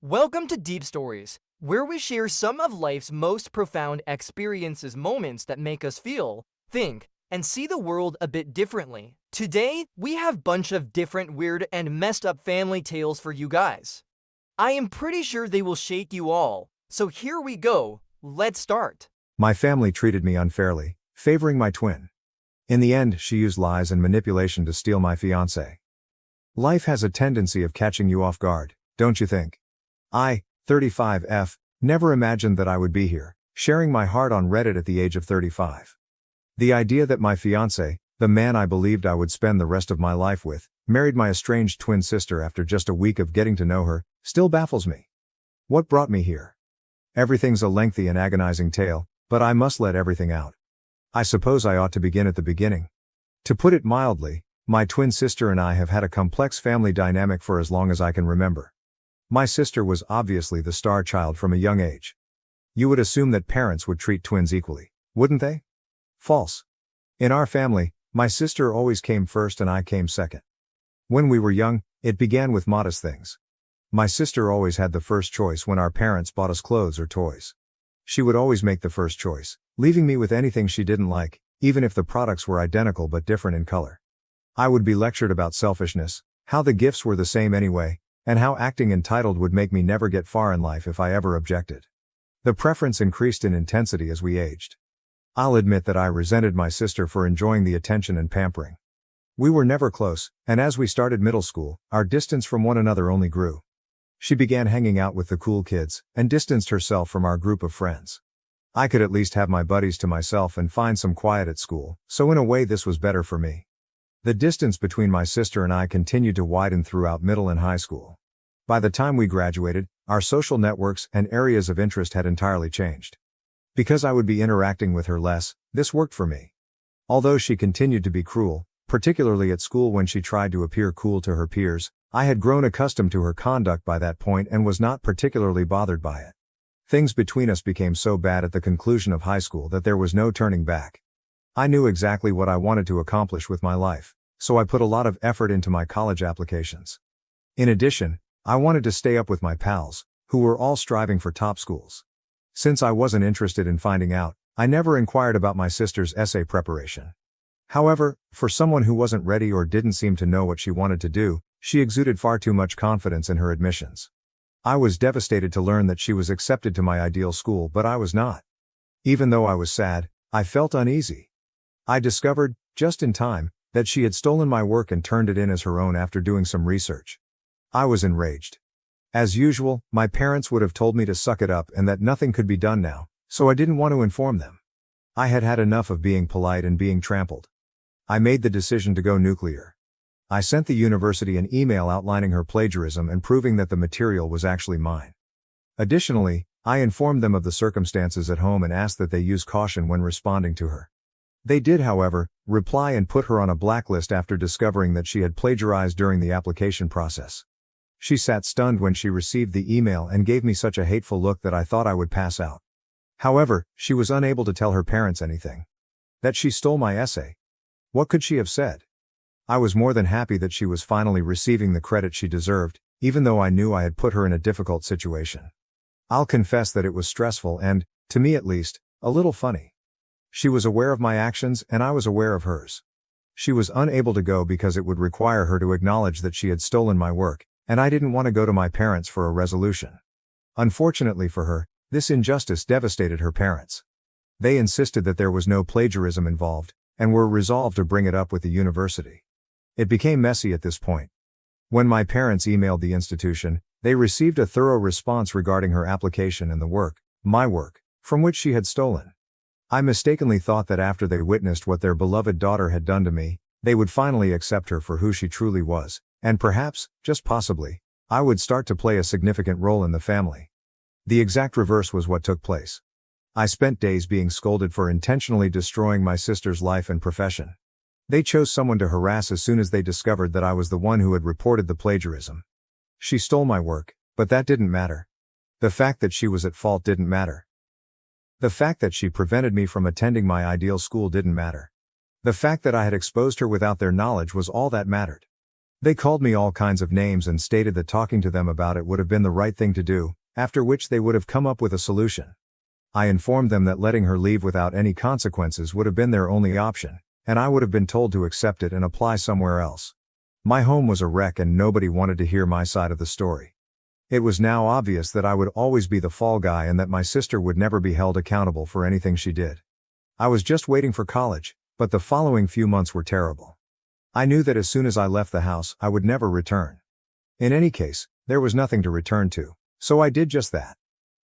Welcome to Deep Stories, where we share some of life's most profound experiences, moments that make us feel, think, and see the world a bit differently. Today, we have a bunch of different weird and messed up family tales for you guys. I am pretty sure they will shake you all, so here we go, let's start. My family treated me unfairly, favoring my twin. In the end, she used lies and manipulation to steal my fiancé. Life has a tendency of catching you off guard, don't you think? I, 35F, never imagined that I would be here, sharing my heart on Reddit at the age of 35. The idea that my fiancé, the man I believed I would spend the rest of my life with, married my estranged twin sister after just a week of getting to know her, still baffles me. What brought me here? Everything's a lengthy and agonizing tale, but I must let everything out. I suppose I ought to begin at the beginning. To put it mildly, my twin sister and I have had a complex family dynamic for as long as I can remember. My sister was obviously the star child from a young age. You would assume that parents would treat twins equally, wouldn't they? False. In our family, my sister always came first and I came second. When we were young, it began with modest things. My sister always had the first choice when our parents bought us clothes or toys. She would always make the first choice, leaving me with anything she didn't like, even if the products were identical but different in color. I would be lectured about selfishness, how the gifts were the same anyway, and how acting entitled would make me never get far in life if I ever objected. The preference increased in intensity as we aged. I'll admit that I resented my sister for enjoying the attention and pampering. We were never close, and as we started middle school, our distance from one another only grew. She began hanging out with the cool kids, and distanced herself from our group of friends. I could at least have my buddies to myself and find some quiet at school, so in a way this was better for me. The distance between my sister and I continued to widen throughout middle and high school. By the time we graduated, our social networks and areas of interest had entirely changed. Because I would be interacting with her less, this worked for me. Although she continued to be cruel, particularly at school when she tried to appear cool to her peers, I had grown accustomed to her conduct by that point and was not particularly bothered by it. Things between us became so bad at the conclusion of high school that there was no turning back. I knew exactly what I wanted to accomplish with my life, so I put a lot of effort into my college applications. In addition, I wanted to stay up with my pals, who were all striving for top schools. Since I wasn't interested in finding out, I never inquired about my sister's essay preparation. However, for someone who wasn't ready or didn't seem to know what she wanted to do, she exuded far too much confidence in her admissions. I was devastated to learn that she was accepted to my ideal school, but I was not. Even though I was sad, I felt uneasy. I discovered, just in time, that she had stolen my work and turned it in as her own after doing some research. I was enraged. As usual, my parents would have told me to suck it up and that nothing could be done now, so I didn't want to inform them. I had had enough of being polite and being trampled. I made the decision to go nuclear. I sent the university an email outlining her plagiarism and proving that the material was actually mine. Additionally, I informed them of the circumstances at home and asked that they use caution when responding to her. They did, however, reply and put her on a blacklist after discovering that she had plagiarized during the application process. She sat stunned when she received the email and gave me such a hateful look that I thought I would pass out. However, she was unable to tell her parents anything. That she stole my essay. What could she have said? I was more than happy that she was finally receiving the credit she deserved, even though I knew I had put her in a difficult situation. I'll confess that it was stressful and, to me at least, a little funny. She was aware of my actions and I was aware of hers. She was unable to go because it would require her to acknowledge that she had stolen my work, and I didn't want to go to my parents for a resolution. Unfortunately for her, this injustice devastated her parents. They insisted that there was no plagiarism involved, and were resolved to bring it up with the university. It became messy at this point. When my parents emailed the institution, they received a thorough response regarding her application and the work, my work, from which she had stolen. I mistakenly thought that after they witnessed what their beloved daughter had done to me, they would finally accept her for who she truly was, and perhaps, just possibly, I would start to play a significant role in the family. The exact reverse was what took place. I spent days being scolded for intentionally destroying my sister's life and profession. They chose someone to harass as soon as they discovered that I was the one who had reported the plagiarism. She stole my work, but that didn't matter. The fact that she was at fault didn't matter. The fact that she prevented me from attending my ideal school didn't matter. The fact that I had exposed her without their knowledge was all that mattered. They called me all kinds of names and stated that talking to them about it would have been the right thing to do, after which they would have come up with a solution. I informed them that letting her leave without any consequences would have been their only option, and I would have been told to accept it and apply somewhere else. My home was a wreck and nobody wanted to hear my side of the story. It was now obvious that I would always be the fall guy and that my sister would never be held accountable for anything she did. I was just waiting for college, but the following few months were terrible. I knew that as soon as I left the house, I would never return. In any case, there was nothing to return to, so I did just that.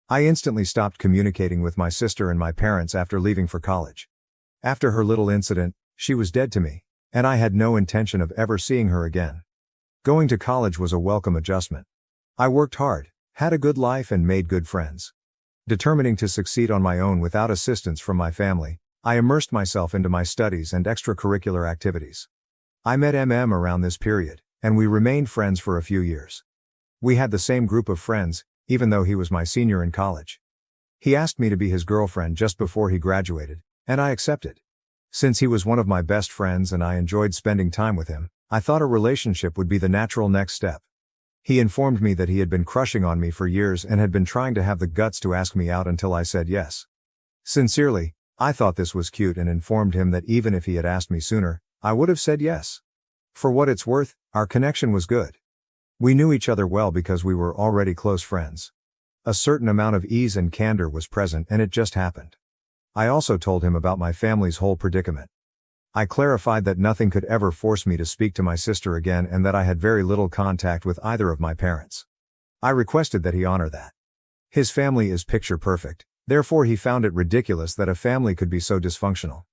I instantly stopped communicating with my sister and my parents after leaving for college. After her little incident, she was dead to me, and I had no intention of ever seeing her again. Going to college was a welcome adjustment. I worked hard, had a good life and made good friends. Determining to succeed on my own without assistance from my family, I immersed myself into my studies and extracurricular activities. I met around this period, and we remained friends for a few years. We had the same group of friends, even though he was my senior in college. He asked me to be his girlfriend just before he graduated, and I accepted. Since he was one of my best friends and I enjoyed spending time with him, I thought a relationship would be the natural next step. He informed me that he had been crushing on me for years and had been trying to have the guts to ask me out until I said yes. Sincerely, I thought this was cute and informed him that even if he had asked me sooner, I would have said yes. For what it's worth, our connection was good. We knew each other well because we were already close friends. A certain amount of ease and candor was present and it just happened. I also told him about my family's whole predicament. I clarified that nothing could ever force me to speak to my sister again and that I had very little contact with either of my parents. I requested that he honor that. His family is picture perfect, therefore he found it ridiculous that a family could be so dysfunctional.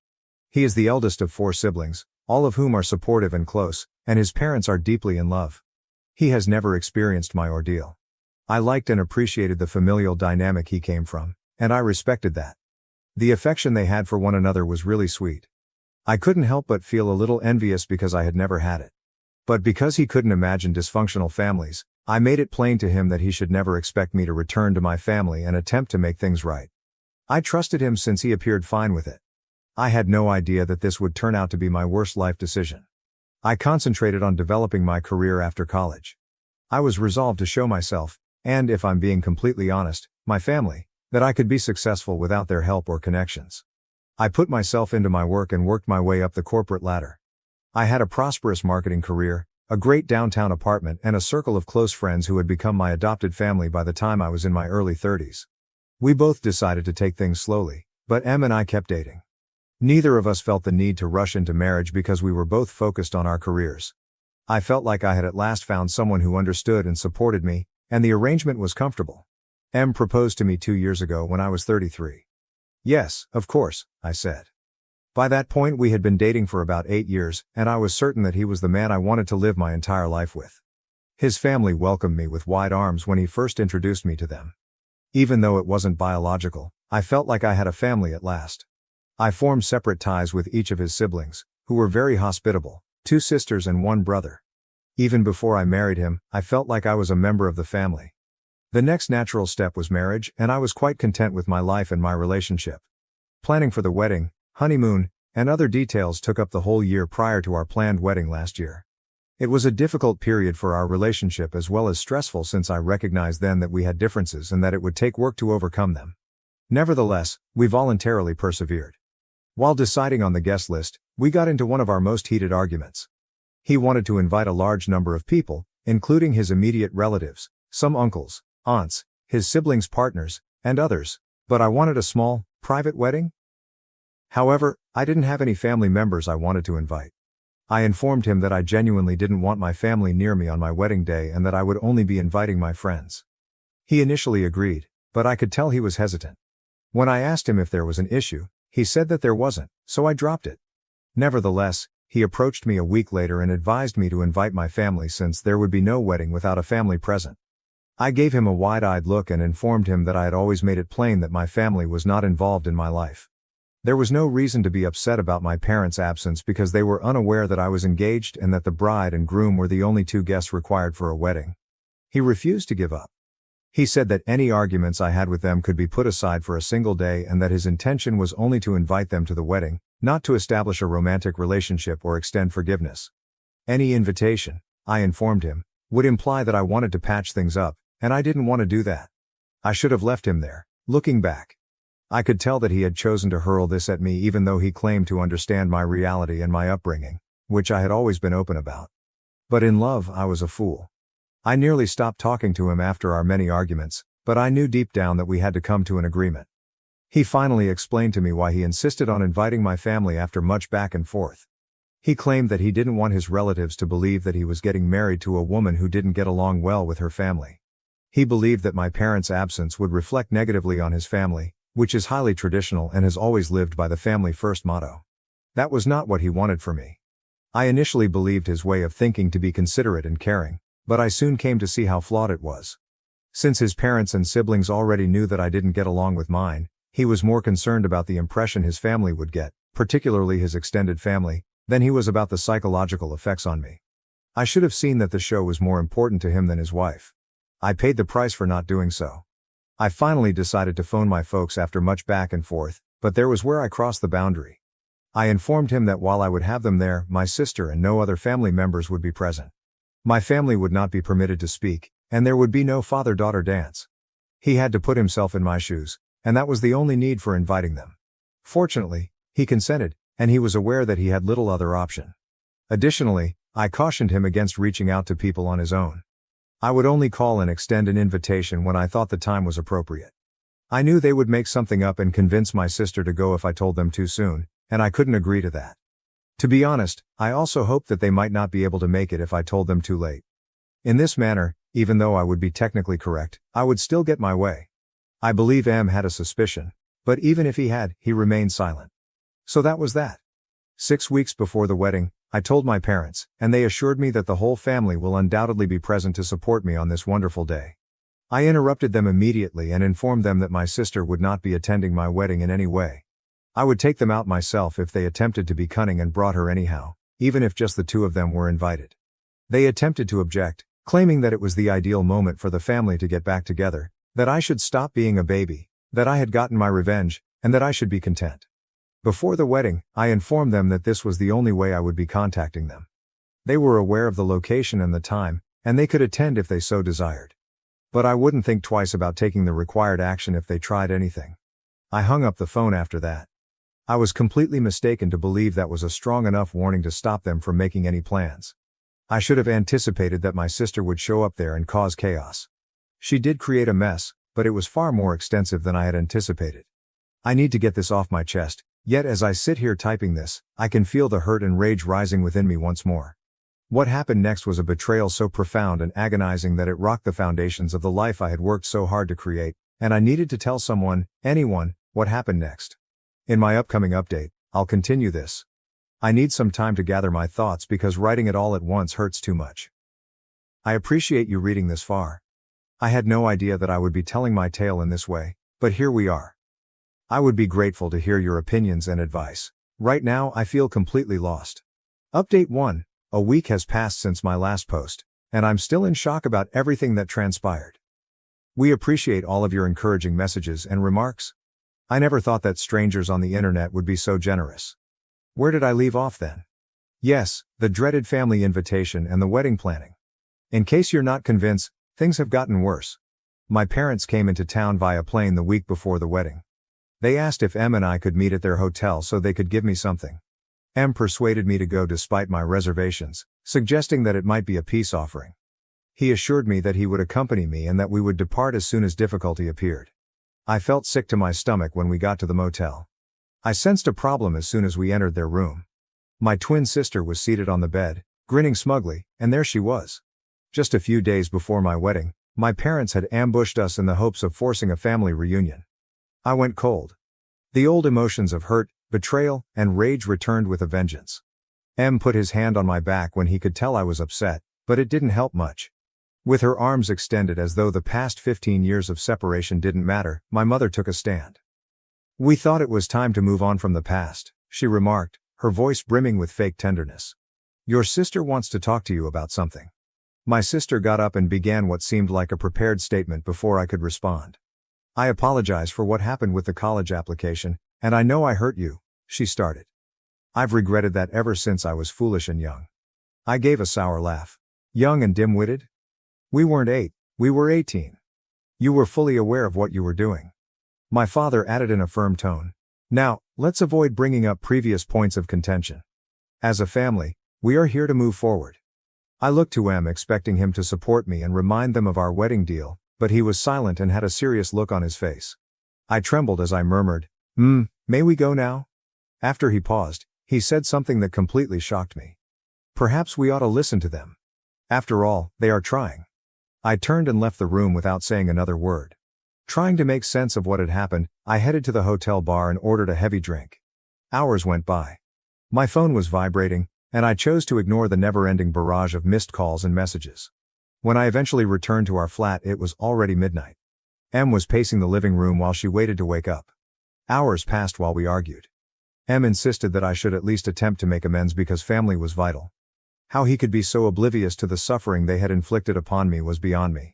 He is the eldest of 4 siblings, all of whom are supportive and close, and his parents are deeply in love. He has never experienced my ordeal. I liked and appreciated the familial dynamic he came from, and I respected that. The affection they had for one another was really sweet. I couldn't help but feel a little envious because I had never had it. But because he couldn't imagine dysfunctional families, I made it plain to him that he should never expect me to return to my family and attempt to make things right. I trusted him since he appeared fine with it. I had no idea that this would turn out to be my worst life decision. I concentrated on developing my career after college. I was resolved to show myself, and if I'm being completely honest, my family, that I could be successful without their help or connections. I put myself into my work and worked my way up the corporate ladder. I had a prosperous marketing career, a great downtown apartment and a circle of close friends who had become my adopted family by the time I was in my early 30s. We both decided to take things slowly, but Em and I kept dating. Neither of us felt the need to rush into marriage because we were both focused on our careers. I felt like I had at last found someone who understood and supported me, and the arrangement was comfortable. Em proposed to me 2 years ago when I was 33. Yes, of course, I said. By that point we had been dating for about 8 years, and I was certain that he was the man I wanted to live my entire life with. His family welcomed me with wide arms when he first introduced me to them. Even though it wasn't biological, I felt like I had a family at last. I formed separate ties with each of his siblings, who were very hospitable, 2 sisters and 1 brother. Even before I married him, I felt like I was a member of the family. The next natural step was marriage, and I was quite content with my life and my relationship. Planning for the wedding, honeymoon, and other details took up the whole year prior to our planned wedding last year. It was a difficult period for our relationship as well as stressful since I recognized then that we had differences and that it would take work to overcome them. Nevertheless, we voluntarily persevered. While deciding on the guest list, we got into one of our most heated arguments. He wanted to invite a large number of people, including his immediate relatives, some uncles, aunts, his siblings' partners, and others, but I wanted a small, private wedding. However, I didn't have any family members I wanted to invite. I informed him that I genuinely didn't want my family near me on my wedding day and that I would only be inviting my friends. He initially agreed, but I could tell he was hesitant. When I asked him if there was an issue, he said that there wasn't, so I dropped it. Nevertheless, he approached me a week later and advised me to invite my family since there would be no wedding without a family present. I gave him a wide-eyed look and informed him that I had always made it plain that my family was not involved in my life. There was no reason to be upset about my parents' absence because they were unaware that I was engaged and that the bride and groom were the only 2 guests required for a wedding. He refused to give up. He said that any arguments I had with them could be put aside for a single day and that his intention was only to invite them to the wedding, not to establish a romantic relationship or extend forgiveness. Any invitation, I informed him, would imply that I wanted to patch things up, and I didn't want to do that. I should have left him there. Looking back, I could tell that he had chosen to hurl this at me even though he claimed to understand my reality and my upbringing, which I had always been open about. But in love, I was a fool. I nearly stopped talking to him after our many arguments, but I knew deep down that we had to come to an agreement. He finally explained to me why he insisted on inviting my family after much back and forth. He claimed that he didn't want his relatives to believe that he was getting married to a woman who didn't get along well with her family. He believed that my parents' absence would reflect negatively on his family, which is highly traditional and has always lived by the family first motto. That was not what he wanted for me. I initially believed his way of thinking to be considerate and caring, but I soon came to see how flawed it was. Since his parents and siblings already knew that I didn't get along with mine, he was more concerned about the impression his family would get, particularly his extended family, than he was about the psychological effects on me. I should have seen that the show was more important to him than his wife. I paid the price for not doing so. I finally decided to phone my folks after much back and forth, but there was where I crossed the boundary. I informed him that while I would have them there, my sister and no other family members would be present. My family would not be permitted to speak, and there would be no father-daughter dance. He had to put himself in my shoes, and that was the only need for inviting them. Fortunately, he consented, and he was aware that he had little other option. Additionally, I cautioned him against reaching out to people on his own. I would only call and extend an invitation when I thought the time was appropriate. I knew they would make something up and convince my sister to go if I told them too soon, and I couldn't agree to that. To be honest, I also hoped that they might not be able to make it if I told them too late. In this manner, even though I would be technically correct, I would still get my way. I believe M had a suspicion, but even if he had, he remained silent. So that was that. 6 weeks before the wedding, I told my parents, and they assured me that the whole family will undoubtedly be present to support me on this wonderful day. I interrupted them immediately and informed them that my sister would not be attending my wedding in any way. I would take them out myself if they attempted to be cunning and brought her anyhow, even if just the two of them were invited. They attempted to object, claiming that it was the ideal moment for the family to get back together, that I should stop being a baby, that I had gotten my revenge, and that I should be content. Before the wedding, I informed them that this was the only way I would be contacting them. They were aware of the location and the time, and they could attend if they so desired. But I wouldn't think twice about taking the required action if they tried anything. I hung up the phone after that. I was completely mistaken to believe that was a strong enough warning to stop them from making any plans. I should have anticipated that my sister would show up there and cause chaos. She did create a mess, but it was far more extensive than I had anticipated. I need to get this off my chest, yet as I sit here typing this, I can feel the hurt and rage rising within me once more. What happened next was a betrayal so profound and agonizing that it rocked the foundations of the life I had worked so hard to create, and I needed to tell someone, anyone, what happened next. In my upcoming update, I'll continue this. I need some time to gather my thoughts because writing it all at once hurts too much. I appreciate you reading this far. I had no idea that I would be telling my tale in this way, but here we are. I would be grateful to hear your opinions and advice. Right now I feel completely lost. Update 1. A week has passed since my last post, and I'm still in shock about everything that transpired. We appreciate all of your encouraging messages and remarks. I never thought that strangers on the internet would be so generous. Where did I leave off then? Yes, the dreaded family invitation and the wedding planning. In case you're not convinced, things have gotten worse. My parents came into town via plane the week before the wedding. They asked if M and I could meet at their hotel so they could give me something. M persuaded me to go despite my reservations, suggesting that it might be a peace offering. He assured me that he would accompany me and that we would depart as soon as difficulty appeared. I felt sick to my stomach when we got to the motel. I sensed a problem as soon as we entered their room. My twin sister was seated on the bed, grinning smugly, and there she was. Just a few days before my wedding, my parents had ambushed us in the hopes of forcing a family reunion. I went cold. The old emotions of hurt, betrayal, and rage returned with a vengeance. M put his hand on my back when he could tell I was upset, but it didn't help much. With her arms extended as though the past 15 years of separation didn't matter, my mother took a stand. We thought it was time to move on from the past, she remarked, her voice brimming with fake tenderness. Your sister wants to talk to you about something. My sister got up and began what seemed like a prepared statement before I could respond. I apologize for what happened with the college application, and I know I hurt you, she started. I've regretted that ever since I was foolish and young. I gave a sour laugh. Young and dim-witted? We weren't 8, we were 18. You were fully aware of what you were doing. My father added in a firm tone. Now, let's avoid bringing up previous points of contention. As a family, we are here to move forward. I looked to M, expecting him to support me and remind them of our wedding deal, but he was silent and had a serious look on his face. I trembled as I murmured, may we go now? After he paused, he said something that completely shocked me. Perhaps we ought to listen to them. After all, they are trying. I turned and left the room without saying another word. Trying to make sense of what had happened, I headed to the hotel bar and ordered a heavy drink. Hours went by. My phone was vibrating, and I chose to ignore the never-ending barrage of missed calls and messages. When I eventually returned to our flat, it was already midnight. M was pacing the living room while she waited to wake up. Hours passed while we argued. M insisted that I should at least attempt to make amends because family was vital. How he could be so oblivious to the suffering they had inflicted upon me was beyond me.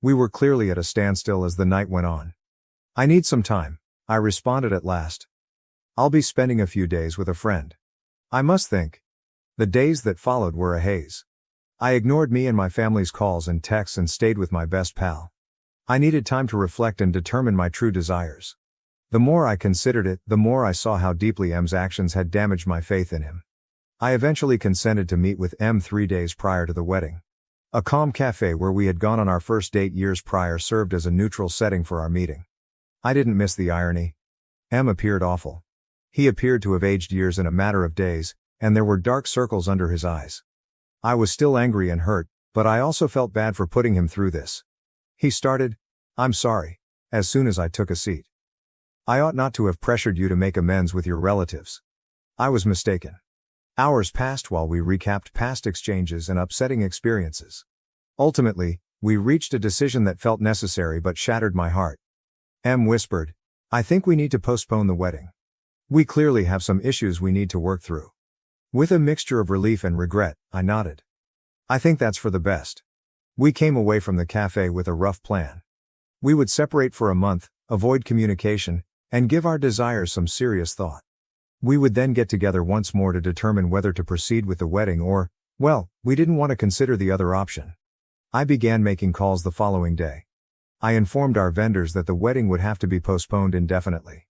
We were clearly at a standstill as the night went on. I need some time, I responded at last. I'll be spending a few days with a friend. I must think. The days that followed were a haze. I ignored me and my family's calls and texts and stayed with my best pal. I needed time to reflect and determine my true desires. The more I considered it, the more I saw how deeply M's actions had damaged my faith in him. I eventually consented to meet with M 3 days prior to the wedding. A calm cafe where we had gone on our first date years prior served as a neutral setting for our meeting. I didn't miss the irony. M appeared awful. He appeared to have aged years in a matter of days, and there were dark circles under his eyes. I was still angry and hurt, but I also felt bad for putting him through this. He started, "I'm sorry," as soon as I took a seat. "I ought not to have pressured you to make amends with your relatives. I was mistaken." Hours passed while we recapped past exchanges and upsetting experiences. Ultimately, we reached a decision that felt necessary but shattered my heart. M whispered, "I think we need to postpone the wedding. We clearly have some issues we need to work through." With a mixture of relief and regret, I nodded. "I think that's for the best." We came away from the cafe with a rough plan. We would separate for a month, avoid communication, and give our desires some serious thought. We would then get together once more to determine whether to proceed with the wedding or, well, we didn't want to consider the other option. I began making calls the following day. I informed our vendors that the wedding would have to be postponed indefinitely.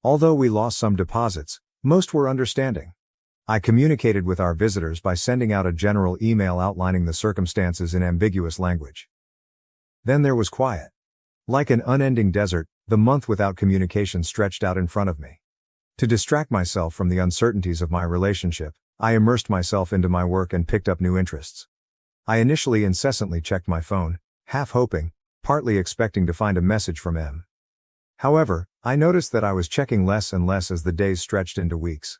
Although we lost some deposits, most were understanding. I communicated with our visitors by sending out a general email outlining the circumstances in ambiguous language. Then there was quiet. Like an unending desert, the month without communication stretched out in front of me. To distract myself from the uncertainties of my relationship, I immersed myself into my work and picked up new interests. I initially incessantly checked my phone, half hoping, partly expecting to find a message from M. However, I noticed that I was checking less and less as the days stretched into weeks.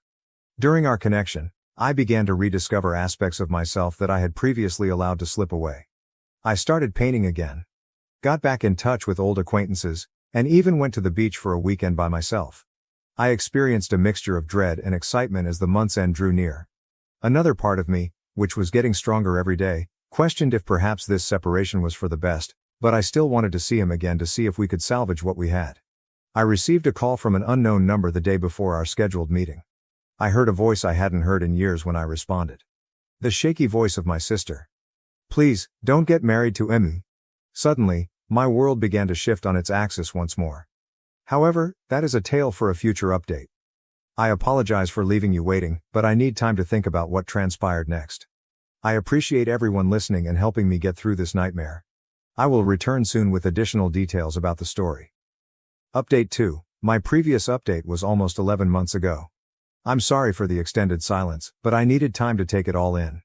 During our connection, I began to rediscover aspects of myself that I had previously allowed to slip away. I started painting again, got back in touch with old acquaintances, and even went to the beach for a weekend by myself. I experienced a mixture of dread and excitement as the month's end drew near. Another part of me, which was getting stronger every day, questioned if perhaps this separation was for the best, but I still wanted to see him again to see if we could salvage what we had. I received a call from an unknown number the day before our scheduled meeting. I heard a voice I hadn't heard in years when I responded. The shaky voice of my sister. "Please, don't get married to Emu." Suddenly, my world began to shift on its axis once more. However, that is a tale for a future update. I apologize for leaving you waiting, but I need time to think about what transpired next. I appreciate everyone listening and helping me get through this nightmare. I will return soon with additional details about the story. Update 2. My previous update was almost 11 months ago. I'm sorry for the extended silence, but I needed time to take it all in.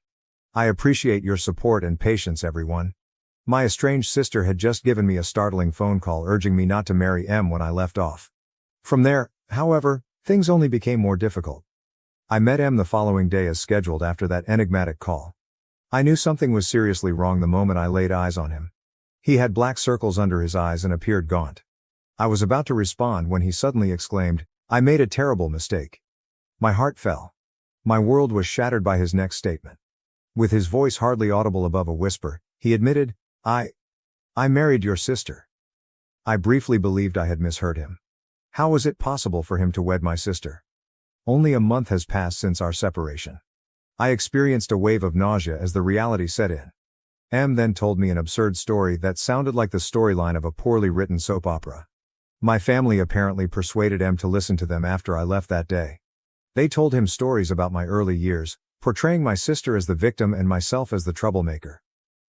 I appreciate your support and patience, everyone. My estranged sister had just given me a startling phone call urging me not to marry M when I left off. From there, however, things only became more difficult. I met M the following day as scheduled after that enigmatic call. I knew something was seriously wrong the moment I laid eyes on him. He had black circles under his eyes and appeared gaunt. I was about to respond when he suddenly exclaimed, "I made a terrible mistake." My heart fell. My world was shattered by his next statement. With his voice hardly audible above a whisper, he admitted, I married your sister." I briefly believed I had misheard him. How was it possible for him to wed my sister? Only a month has passed since our separation. I experienced a wave of nausea as the reality set in. Em then told me an absurd story that sounded like the storyline of a poorly written soap opera. My family apparently persuaded Em to listen to them after I left that day. They told him stories about my early years, portraying my sister as the victim and myself as the troublemaker.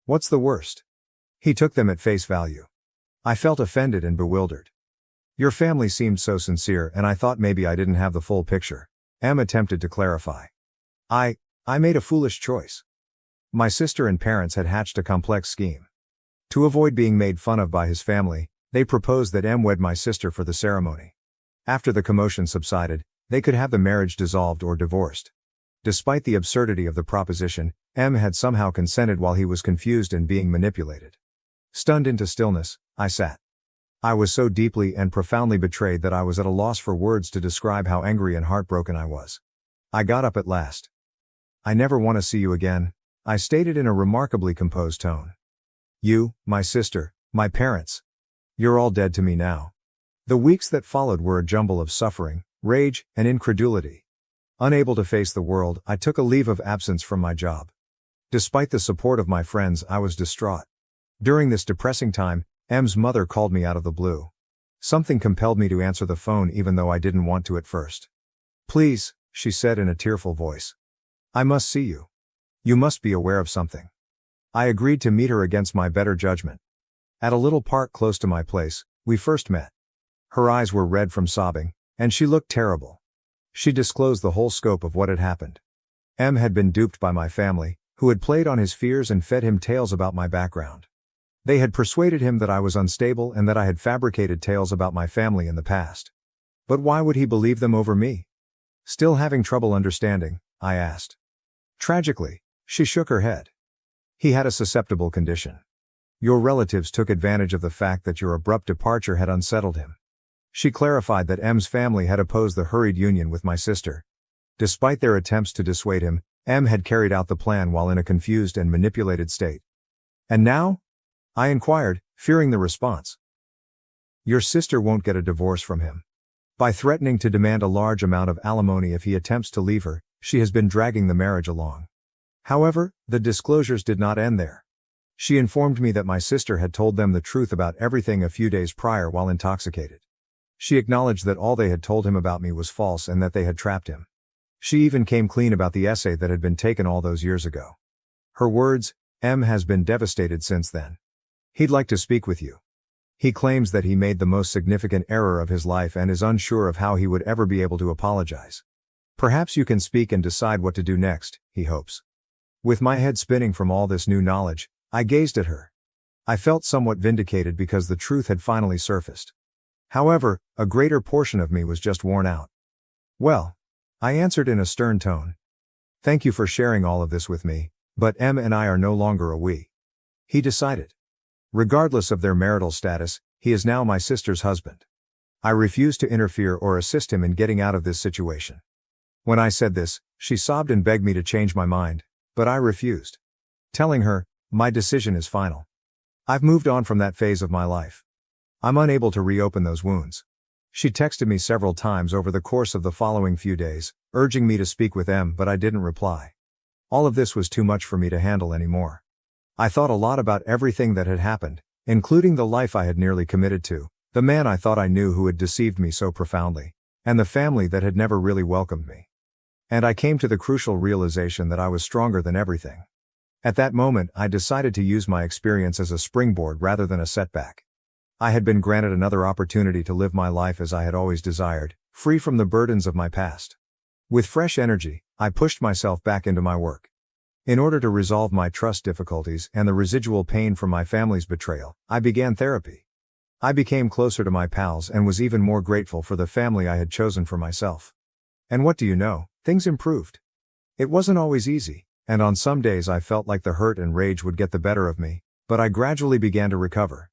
What's the worst? He took them at face value. I felt offended and bewildered. Your family seemed so sincere, and I thought maybe I didn't have the full picture. Em attempted to clarify. I made a foolish choice. My sister and parents had hatched a complex scheme. To avoid being made fun of by his family, they proposed that Em wed my sister for the ceremony. After the commotion subsided, they could have the marriage dissolved or divorced. Despite the absurdity of the proposition, Em had somehow consented while he was confused and being manipulated. Stunned into stillness, I sat. I was so deeply and profoundly betrayed that I was at a loss for words to describe how angry and heartbroken I was. I got up at last. I never want to see you again, I stated in a remarkably composed tone. You, my sister, my parents. You're all dead to me now. The weeks that followed were a jumble of suffering, rage, and incredulity. Unable to face the world, I took a leave of absence from my job. Despite the support of my friends, I was distraught. During this depressing time, Em's mother called me out of the blue. Something compelled me to answer the phone even though I didn't want to at first. Please, she said in a tearful voice. I must see you. You must be aware of something. I agreed to meet her against my better judgment. At a little park close to my place, we first met. Her eyes were red from sobbing, and she looked terrible. She disclosed the whole scope of what had happened. Em had been duped by my family, who had played on his fears and fed him tales about my background. They had persuaded him that I was unstable and that I had fabricated tales about my family in the past. But why would he believe them over me? Still having trouble understanding, I asked. Tragically, she shook her head. He had a susceptible condition. Your relatives took advantage of the fact that your abrupt departure had unsettled him. She clarified that Em's family had opposed the hurried union with my sister. Despite their attempts to dissuade him, Em had carried out the plan while in a confused and manipulated state. And now? I inquired, fearing the response. Your sister won't get a divorce from him. By threatening to demand a large amount of alimony if he attempts to leave her, she has been dragging the marriage along. However, the disclosures did not end there. She informed me that my sister had told them the truth about everything a few days prior while intoxicated. She acknowledged that all they had told him about me was false and that they had trapped him. She even came clean about the essay that had been taken all those years ago. Her words, Em has been devastated since then. He'd like to speak with you. He claims that he made the most significant error of his life and is unsure of how he would ever be able to apologize. Perhaps you can speak and decide what to do next, he hopes. With my head spinning from all this new knowledge, I gazed at her. I felt somewhat vindicated because the truth had finally surfaced. However, a greater portion of me was just worn out. Well, I answered in a stern tone. Thank you for sharing all of this with me, but Em and I are no longer a we. He decided. Regardless of their marital status, he is now my sister's husband. I refuse to interfere or assist him in getting out of this situation. When I said this, she sobbed and begged me to change my mind, but I refused. Telling her, my decision is final. I've moved on from that phase of my life. I'm unable to reopen those wounds. She texted me several times over the course of the following few days, urging me to speak with Em, but I didn't reply. All of this was too much for me to handle anymore. I thought a lot about everything that had happened, including the life I had nearly committed to, the man I thought I knew who had deceived me so profoundly, and the family that had never really welcomed me. And I came to the crucial realization that I was stronger than everything. At that moment, I decided to use my experience as a springboard rather than a setback. I had been granted another opportunity to live my life as I had always desired, free from the burdens of my past. With fresh energy, I pushed myself back into my work. In order to resolve my trust difficulties and the residual pain from my family's betrayal, I began therapy. I became closer to my pals and was even more grateful for the family I had chosen for myself. And what do you know, things improved. It wasn't always easy, and on some days I felt like the hurt and rage would get the better of me, but I gradually began to recover.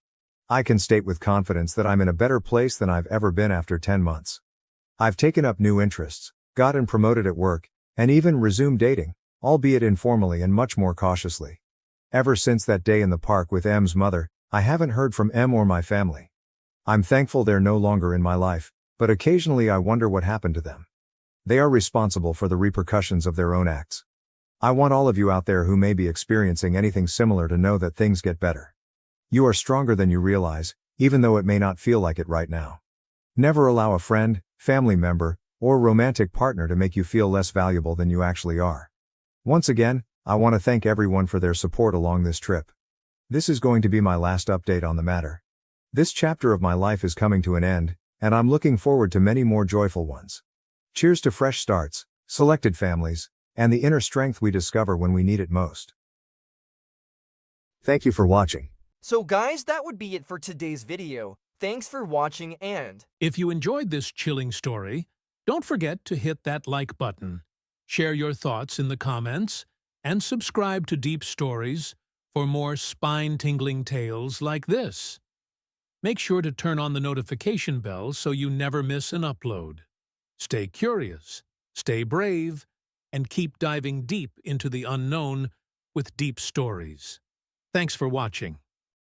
I can state with confidence that I'm in a better place than I've ever been after 10 months. I've taken up new interests, gotten promoted at work, and even resumed dating, albeit informally and much more cautiously. Ever since that day in the park with Em's mother, I haven't heard from Em or my family. I'm thankful they're no longer in my life, but occasionally I wonder what happened to them. They are responsible for the repercussions of their own acts. I want all of you out there who may be experiencing anything similar to know that things get better. You are stronger than you realize, even though it may not feel like it right now. Never allow a friend, family member, or romantic partner to make you feel less valuable than you actually are. Once again, I want to thank everyone for their support along this trip. This is going to be my last update on the matter. This chapter of my life is coming to an end, and I'm looking forward to many more joyful ones. Cheers to fresh starts, selected families, and the inner strength we discover when we need it most. Thank you for watching. So guys, that would be it for today's video. Thanks for watching, and If you enjoyed this chilling story, don't forget to hit that like button, share your thoughts in the comments, and subscribe to Deep Stories for more spine-tingling tales like this. Make sure to turn on the notification bell so you never miss an upload. Stay curious, stay brave, and keep diving deep into the unknown with Deep Stories. Thanks for watching.